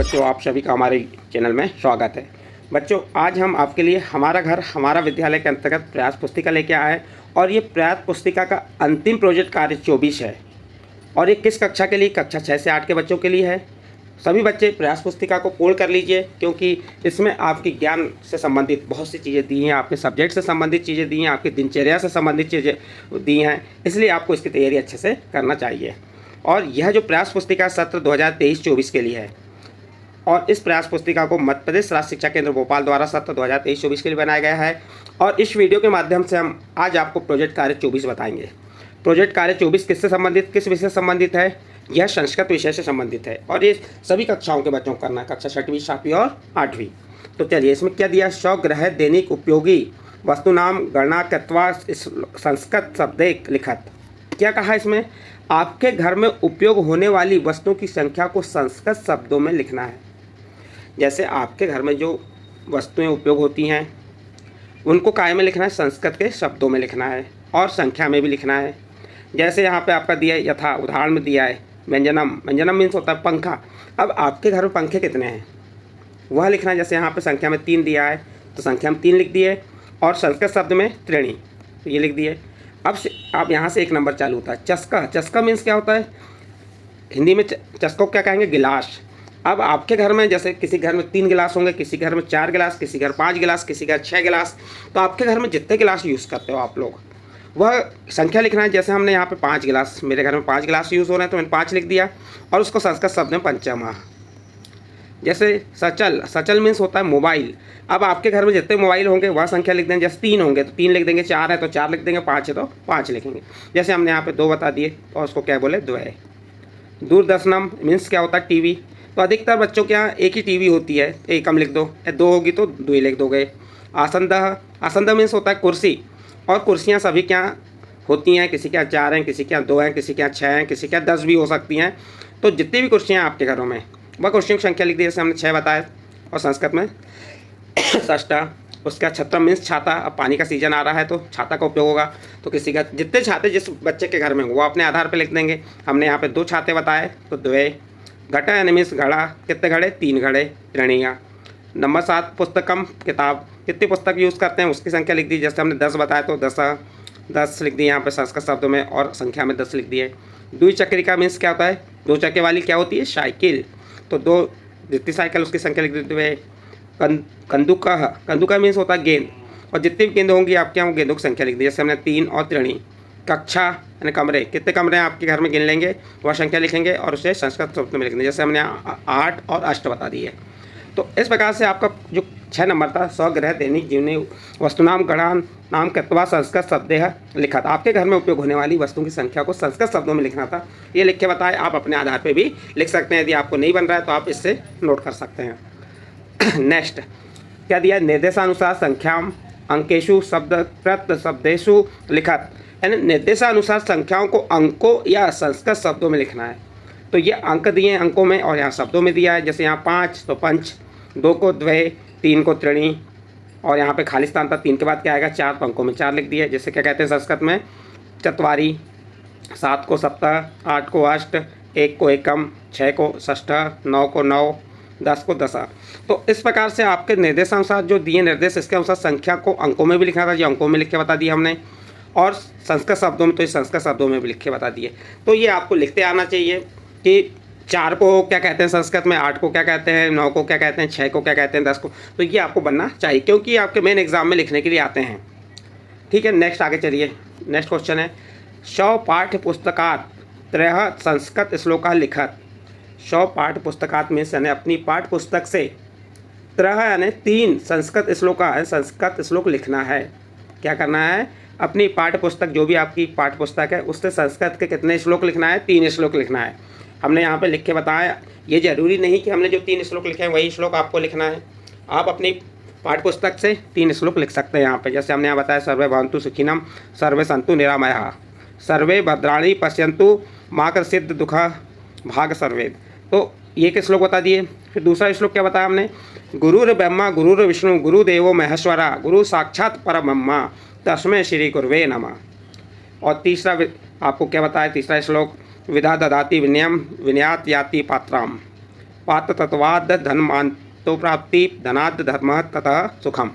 बच्चों, आप सभी का हमारे चैनल में स्वागत है। बच्चों, आज हम आपके लिए हमारा घर हमारा विद्यालय के अंतर्गत प्रयास पुस्तिका लेके आए हैं और ये प्रयास पुस्तिका का अंतिम प्रोजेक्ट कार्य 24 है। और ये किस कक्षा के लिए? कक्षा 6 से 8 के बच्चों के लिए है। सभी बच्चे प्रयास पुस्तिका को पूर्ण कर लीजिए, क्योंकि इसमें आपकी ज्ञान से संबंधित बहुत सी चीज़ें दी हैं, आपके सब्जेक्ट से संबंधित चीज़ें दी हैं, आपकी दिनचर्या से संबंधित चीज़ें दी हैं, इसलिए आपको इसकी तैयारी अच्छे से करना चाहिए। और यह जो प्रयास पुस्तिका सत्र 2023-24 के लिए है, और इस प्रयास पुस्तिका को मध्य प्रदेश राज्य शिक्षा केंद्र भोपाल द्वारा सत्र 2023-24 के लिए बनाया गया है। और इस वीडियो के माध्यम से हम आज आपको प्रोजेक्ट कार्य 24 बताएंगे। प्रोजेक्ट कार्य 24 किससे संबंधित, किस विषय से संबंधित है? यह संस्कृत विषय से संबंधित है और ये सभी कक्षाओं के बच्चों को करना है, कक्षा 6वीं, 7वीं और 8वीं। तो चलिए, इसमें क्या दिया? स्वग्रह दैनिक उपयोगी वस्तु नाम गणना कृत्वा संस्कृत शब्देक लिखत। क्या कहा इसमें? आपके घर में उपयोग होने वाली वस्तुओं की संख्या को संस्कृत शब्दों में लिखना है। जैसे आपके घर में जो वस्तुएं उपयोग होती हैं उनको काय में लिखना है? संस्कृत के शब्दों में लिखना है और संख्या में भी लिखना है। जैसे यहाँ पे आपका दिया है, यथा उदाहरण में दिया है व्यंजनम। व्यंजनम मीन्स होता है पंखा। अब आपके घर में पंखे कितने हैं वह लिखना है। जैसे यहाँ पे संख्या में 3 दिया है तो संख्या में 3 लिख दिए और संस्कृत शब्द में त्रीणी, तो ये लिख दिए। अब यहाँ से एक नंबर चालू होता है। चस्का। चस्का मीन्स क्या होता है? हिंदी में चस्को क्या कहेंगे? गिलास। अब आपके घर में जैसे किसी घर में 3 गिलास होंगे, किसी घर में 4 गिलास, किसी घर 5 गिलास, किसी घर 6 गिलास। तो आपके घर में जितने गिलास यूज़ करते हो आप लोग, वह संख्या लिखना है। जैसे हमने यहाँ पे 5 गिलास, मेरे घर में 5 गिलास यूज़ हो रहे हैं तो मैंने 5 लिख दिया और उसको संस्कृत शब्द में पंचमा। जैसे सचल। सचल मीन्स होता है मोबाइल। अब आपके घर में जितने मोबाइल होंगे वह संख्या लिख देंगे। जैसे 3 होंगे तो 3 लिख देंगे, 4 है तो 4 लिख देंगे, 5 है तो 5 लिखेंगे। जैसे हमने यहाँ पे 2 बता दिए और उसको क्या बोले? द्वय। दूरदर्शनम मीन्स क्या होता है? टीवी। तो अधिकतर बच्चों के यहाँ एक ही टीवी होती है, एकम लिख दो। 2 होगी तो 2 लिख दोगे। आसंदह। आसंदह मीन्स होता है कुर्सी। और कुर्सियाँ सभी क्या होती हैं? किसी के यहाँ 4 हैं, किसी के यहाँ 2 हैं, किसी के यहाँ 6 हैं, किसी के यहाँ 10 भी हो सकती हैं। तो जितनी भी कुर्सियाँ आपके घरों में, वह कुर्सियों की संख्या लिख दी। जैसे हमने 6 बताया और संस्कृत में षष्ठा। उसका छत्रम मीन्स छाता। अब पानी का सीजन आ रहा है तो छाता का उपयोग होगा। तो किसी का जितने छाते जिस बच्चे के घर में वो अपने आधार पर लिख देंगे। हमने यहाँ पे 2 छाते बताए तो द्वय। घटा यानी मीन्स घड़ा। कितने घड़े? 3 घड़े। त्रिणिया। नंबर 7 पुस्तकम, किताब। कितनी पुस्तक यूज़ करते हैं उसकी संख्या लिख दी। जैसे हमने 10 बताया तो 10 लिख दिए यहाँ पे संस्कृत शब्दों में और संख्या में 10 लिख दिए। द्विचक्रिका मीन्स क्या होता है? 2 चक्के वाली क्या होती है? साइकिल। तो 2 जितनी साइकिल उसकी संख्या लिख देते हुए। कंदुका। कंदुका मीन्स होता है गेंद। और जितनी भी गेंद होंगी आपके यहाँ गेंदों की संख्या लिख दी। जैसे हमने 3 और त्रिणी। कक्षा यानी कमरे। कितने कमरे हैं आपके घर में गिन लेंगे, वह संख्या लिखेंगे और उसे संस्कृत शब्द में लिख देंगे। जैसे हमने 8 और अष्ट बता दिए। तो इस प्रकार से आपका जो 6 नंबर था, स्वग्रह दैनिक जीवनी वस्तुनाम गणा नाम कृत्वा संस्कृत शब्देह लिखा था। आपके घर में उपयोग होने वाली वस्तुओं की संख्या को संस्कृत शब्दों में लिखना था। ये लिख के बताए। आप अपने आधार पे भी लिख सकते हैं। यदि आपको नहीं बन रहा है तो आप इससे नोट कर सकते हैं। नेक्स्ट क्या दिया? निर्देशानुसार संख्याम अंकेशु शब्दकृत शब्देशु लिखत। यानी निर्देशानुसार संख्याओं को अंकों या संस्कृत शब्दों में लिखना है। तो ये अंक दिए हैं अंकों में और यहाँ शब्दों में दिया है। जैसे यहाँ 5 तो पंच, 2 को द्वय, 3 को त्रिणी और यहाँ पे खाली स्थान था। 3 के बाद क्या आएगा? 4, तो अंकों में 4 लिख दिए। जैसे क्या कहते हैं संस्कृत में? चत्वारी। 7 को सप्तह, 8 को अष्ट, 1 को एकम, 6 को षष्ठः, 9 को 9, 10 को दशा। तो इस प्रकार से आपके निर्देशानुसार जो दिए निर्देश, इसके अनुसार संख्या को अंकों में भी लिखना था, जो अंकों में लिख के बता दिया हमने। और संस्कृत शब्दों में तो इस संस्कृत शब्दों में भी लिख के बता दिए। तो ये आपको लिखते आना चाहिए कि 4 को क्या कहते हैं संस्कृत में, 8 को क्या कहते हैं, 9 को क्या कहते हैं, 6 को क्या कहते हैं, 10 को। तो ये आपको बनना चाहिए क्योंकि आपके मेन एग्जाम में लिखने के लिए आते हैं। ठीक है, नेक्स्ट आगे चलिए। नेक्स्ट क्वेश्चन है, शौ पाठ्य पुस्तकात त्रयः संस्कृत श्लोका लिखत। 100 पाठ्य पुस्तकात में से यानी अपनी पाठ्य पुस्तक से त्रयः यानी 3 संस्कृत श्लोका है, संस्कृत श्लोक लिखना है। क्या करना है? अपनी पाठ्य पुस्तक, जो भी आपकी पाठ्य पुस्तक है, उससे संस्कृत के कितने श्लोक लिखना है? 3 श्लोक लिखना है। हमने यहाँ पे लिख के बताया। ये जरूरी नहीं कि हमने जो 3 श्लोक लिखे हैं वही श्लोक आपको लिखना है। आप अपनी पाठ्य पुस्तक से 3 श्लोक लिख सकते हैं यहाँ पे। जैसे हमने यहाँ बताया, सर्वे भवन्तु सुखिनः, सर्वे सन्तु निरामयाः, सर्वे भद्राणि पश्यन्तु मा कश्चित् दुःखः भाग सर्वे। तो ये के श्लोक बता दिए। फिर दूसरा श्लोक क्या बताया हमने? गुरुर् ब्रह्मा गुरुर् विष्णु गुरुदेवो महेश्वरा गुरु साक्षात् परब्रह्म तस्मै श्री गुरवे नमः। और तीसरा आपको क्या बताया? तीसरा श्लोक, विधा ददाति विनयम विनयात याति पात्राम। पात्र तत्वाद धनमांतो प्राप्ति धनाद धर्म ततः सुखम।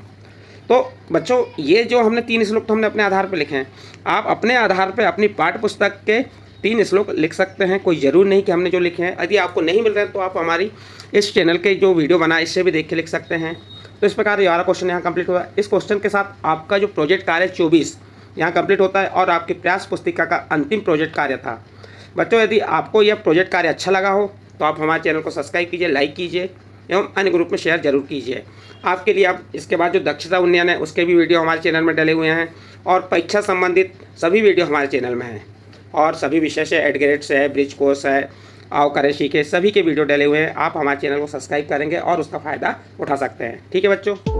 तो बच्चों ये जो हमने 3 श्लोक तो हमने अपने आधार पर लिखे हैं, आप अपने आधार पर अपनी पाठ्य पुस्तक के 3 श्लोक लिख सकते हैं। कोई ज़रूर नहीं कि हमने जो लिखे हैं, यदि आपको नहीं मिल रहे हैं तो आप हमारी इस चैनल के जो वीडियो बनाए इससे भी देख के लिख सकते हैं। तो इस प्रकार ये वाला क्वेश्चन यहाँ कंप्लीट हुआ। इस क्वेश्चन के साथ आपका जो प्रोजेक्ट कार्य 24 यहाँ कंप्लीट होता है और आपकी प्रयास पुस्तिका का अंतिम प्रोजेक्ट कार्य था। बच्चों यदि आपको यह प्रोजेक्ट कार्य अच्छा लगा हो तो आप हमारे चैनल को सब्सक्राइब कीजिए, लाइक कीजिए एवं अन्य ग्रुप में शेयर जरूर कीजिए। आपके लिए आप इसके बाद जो दक्षता उन्नयन है उसके भी वीडियो हमारे चैनल में डले हुए हैं और परीक्षा संबंधित सभी वीडियो हमारे चैनल में हैं और सभी विषय से एडग्रेड से है, ब्रिज कोर्स है, आओ करें सीखे, सभी के वीडियो डले हुए हैं। आप हमारे चैनल को सब्सक्राइब करेंगे और उसका फ़ायदा उठा सकते हैं। ठीक है बच्चों।